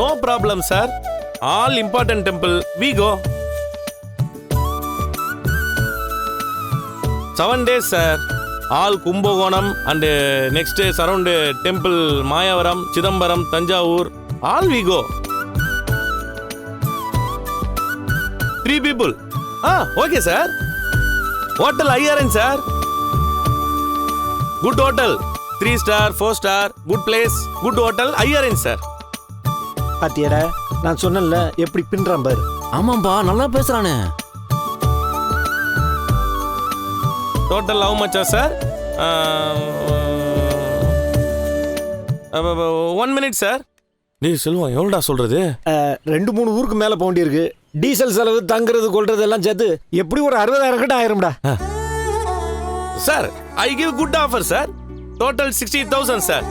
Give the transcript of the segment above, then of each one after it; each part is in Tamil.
No problem sir. All important temple we go. 7 days sir. All Kumbakonam and next surround temple Mayavaram, Chidambaram, Thanjavur, all we go. 3 people. Okay sir. Hotel IRN sir. Good hotel. 3 star 4 star good place, good hotel IRN sir. பாத்தியாடா, நான் சொன்னேன்ல எப்படி பின்றான் பாரு. ஆமாம்பா, நல்லா பேசுறானே. Total how much sir? 1 minute sir. டேய் செல்வம், எவ்வளோடா சொல்றது? 2-3 ஊருக்கு மேல போக வேண்டியிருக்கு. டீசல் செலவு, தங்குறது, கொள்றது எல்லாம் சேர்த்து எப்படி ஒரு 60,000 கிட்ட ஆயிரும்டா. Sir I give good offer sir. Total 60,000 sir.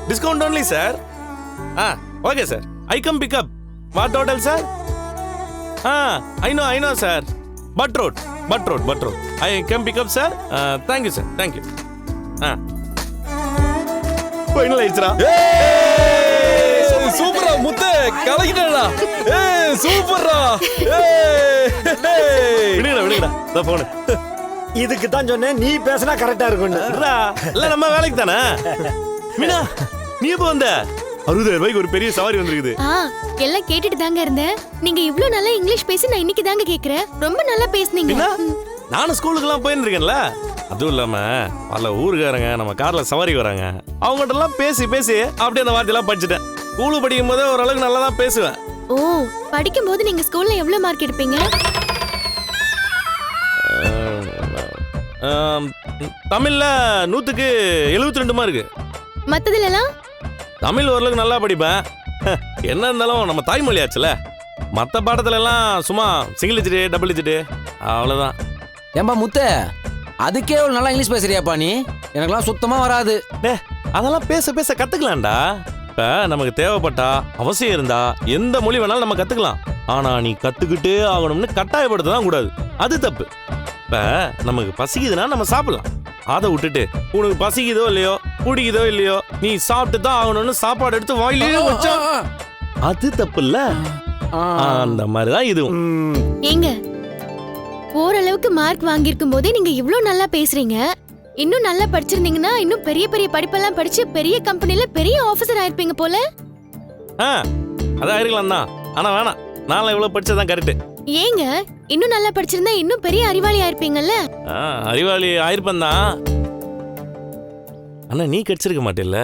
Discount only sir. Okay sir. I come pick up. What total sir? I know sir. But road. I come pick up sir. Thank you sir, thank you. Final ஆயிடுச்சுடா. சூப்பரா முத்து, கலக்கிட்டடா. சூப்பரா. விடுங்கடா இந்த போன். இதுக்கு தான் சொன்னேன் நீ பேசினா கரெக்டா இருக்கும். இல்ல நம்ம வேலைக்கு தானே. மீனா, நீ எப்போ வந்த? 60,000 ரூபாய்க்கு ஒரு பெரிய சவாரி வந்திருக்குது. எல்லாம் கேட்டுட்டு தாங்க இருந்தேன். நீங்க இவ்ளோ நல்லா இங்கிலீஷ் பேசி நான் இன்னைக்கு தாங்க கேக்குறேன். ரொம்ப நல்லா பேசுனீங்க. நானும் ஸ்கூலுக்குலாம் போயிருக்கேன்ல. அதுவும் இல்லாம பல ஊருக்காரங்க நம்ம கார்ல சவாரிக்கு வராங்க. அவங்ககிட்ட எல்லாம் பேசி அப்படியே அந்த வார்த்தையெல்லாம் படிச்சுட்டேன். ஸ்கூலு படிக்கும் போதே ஓரளவுக்கு நல்லா தான் பேசுவேன். ஓ, படிக்கும் போது நீங்க ஸ்கூல்ல எவ்வளவு மார்க் எடுப்பீங்க? தமிழ்ல 100க்கு 72 மார்க்கு. மத்ததுல எல்லாம்? தமிழ் ஓரளவுக்கு நல்லா படிப்பேன். என்ன இருந்தாலும் நம்ம தாய்மொழி ஆச்சுல. மற்ற பாடத்துல எல்லாம் சும்மா சிங்கிள் டிஜிட், டபுள் டிஜிட், அவ்வளவுதான். ஏம்பா முத்து, அதுக்கே ஒரு நல்லா இங்கிலீஷ் பேசுறியாப்பா நீ? எனக்கெல்லாம் சுத்தமா வராது. அதெல்லாம் பேச கத்துக்கலாம்டா. இப்ப நமக்கு தேவைப்பட்டா, அவசியம் இருந்தா எந்த மொழி வேணாலும் நம்ம கத்துக்கலாம். ஆனா நீ கத்துக்கிட்டே ஆகணும்னு கட்டாயப்படுத்ததான் கூடாது. அது தப்பு. இப்ப நமக்கு பசிக்குதுன்னா நம்ம சாப்பிடலாம். அதை விட்டுட்டு உனக்கு பசிக்குதோ இல்லையோ, பிடிக்குதோ இல்லையோ, நீ சாப்பிட்டு தான் ஆகணும்னு சாப்பாடு எடுத்து வாயிலே வச்சா அது தப்பு இல்ல. அந்த மாதிரிதான் இதுவும். ஏங்க, ஓரளவுக்கு மார்க் வாங்கியிருக்கும் போதே நீங்க இவ்ளோ நல்லா பேசுறீங்க. இன்னும் நல்லா படிச்சிருந்தீங்கன்னா இன்னும் பெரிய பெரிய படிப்பெல்லாம் படிச்சு பெரிய கம்பெனில பெரிய ஆபீசர் ஆயிருப்பீங்க போல. அதான் ஆயிருக்கலாம் தான். ஆனா வேணாம், நான் இவ்வளவு படிச்சதான் கரெக்ட். ஏங்க, இன்னும் நல்லா படிச்சிருந்தா இன்னும் பெரிய அறிவாளி ஆயிருப்பீங்கல்ல. அறிவாளி ஆயிருப்பேன் தான். ஆனா நீ கிடைச்சிருக்க மாட்டேல்ல.